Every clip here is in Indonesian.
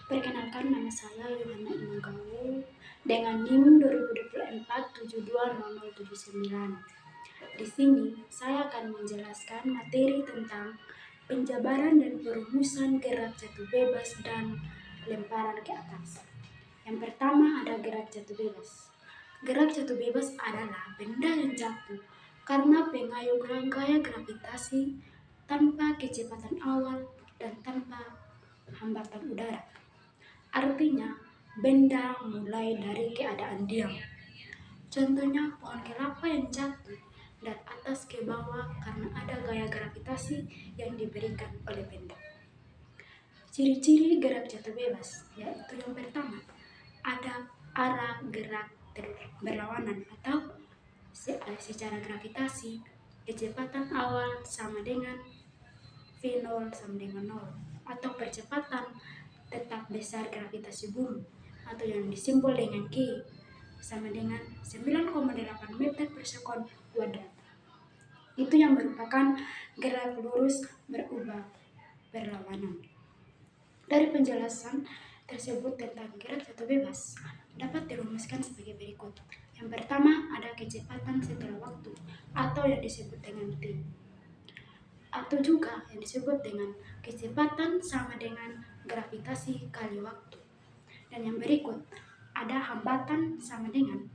Perkenalkan, nama saya Yohana Imagawu dengan NIM 2024 720079. Di sini saya akan menjelaskan materi tentang penjabaran dan perumusan gerak jatuh bebas dan lemparan ke atas. Yang pertama ada gerak jatuh bebas. Gerak jatuh bebas adalah benda yang jatuh karena pengayuh gaya gravitasi tanpa kecepatan awal dan tanpa hambatan udara. Artinya, benda mulai dari keadaan diam. Contohnya pohon kelapa yang jatuh dari atas ke bawah karena ada gaya gravitasi yang diberikan oleh benda. Ciri-ciri gerak jatuh bebas yaitu yang pertama, ada arah gerak berlawanan atau secara gravitasi kecepatan awal sama dengan V0 sama dengan 0 atau percepatan tetap besar gravitasi bumi atau yang disimbol dengan G sama dengan 9,8 meter per sekon kuadrat. Itu yang merupakan gerak lurus berubah berlawanan. Dari penjelasan tersebut tentang gerak jatuh bebas dapat dirumuskan sebagai berikut. Yang pertama ada kecepatan setelah waktu atau yang disebut dengan T, atau juga yang disebut dengan kecepatan sama dengan gravitasi kali waktu. Dan yang berikut ada hambatan sama dengan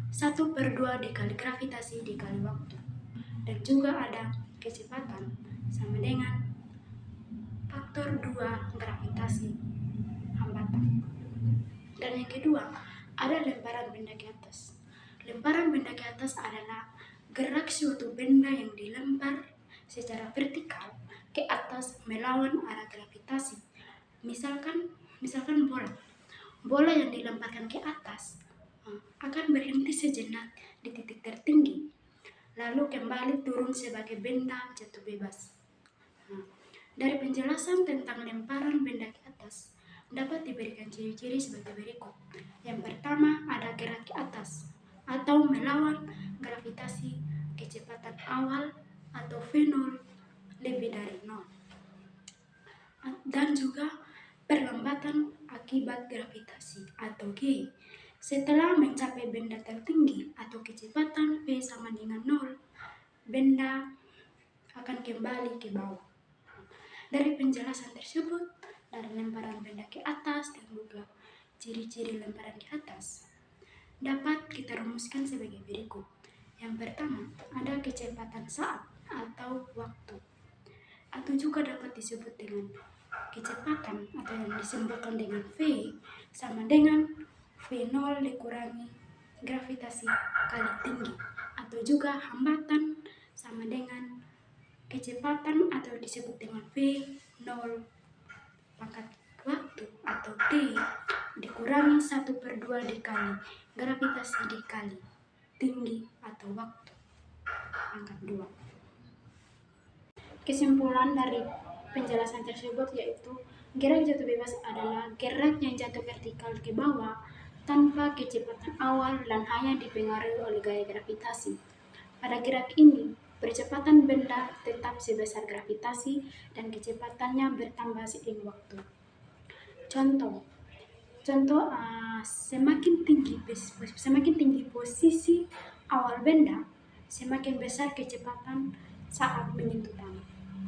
1/2 dikali gravitasi dikali waktu. Dan juga ada kecepatan sama dengan faktor 2 gravitasi hambatan. Dan yang kedua ada lemparan benda ke atas. Lemparan benda ke atas adalah gerak suatu benda yang dilempar secara vertikal ke atas melawan arah gravitasi. Misalkan bola yang dilemparkan ke atas akan berhenti sejenak di titik tertinggi, lalu kembali turun sebagai benda jatuh bebas. Dari penjelasan tentang lemparan benda ke atas dapat diberikan ciri-ciri sebagai berikut. Yang pertama ada gerak ke atas atau melawan gravitasi kecepatan awal atau V0 lebih dari 0. Dan juga perlambatan akibat gravitasi atau G. Setelah mencapai benda tertinggi atau kecepatan V sama dengan 0, benda akan kembali ke bawah. Dari penjelasan tersebut, dari lemparan benda ke atas dan juga ciri-ciri lemparan ke atas, dapat kita rumuskan sebagai berikut. Yang pertama, ada kecepatan saat atau waktu, atau juga dapat disebut dengan kecepatan atau yang disimbolkan dengan V sama dengan V0 dikurangi gravitasi kali tinggi, atau juga hambatan sama dengan kecepatan atau disebut dengan V0 pangkat waktu atau T dikurangi 1/2 dikali gravitasi dikali tinggi atau waktu pangkat 2. Kesimpulan dari penjelasan tersebut yaitu gerak jatuh bebas adalah gerak yang jatuh vertikal ke bawah tanpa kecepatan awal dan hanya dipengaruhi oleh gaya gravitasi. Pada gerak ini, percepatan benda tetap sebesar gravitasi dan kecepatannya bertambah seiring waktu. Contoh, semakin tinggi posisi awal benda, semakin besar kecepatan saat menyentuh tanah.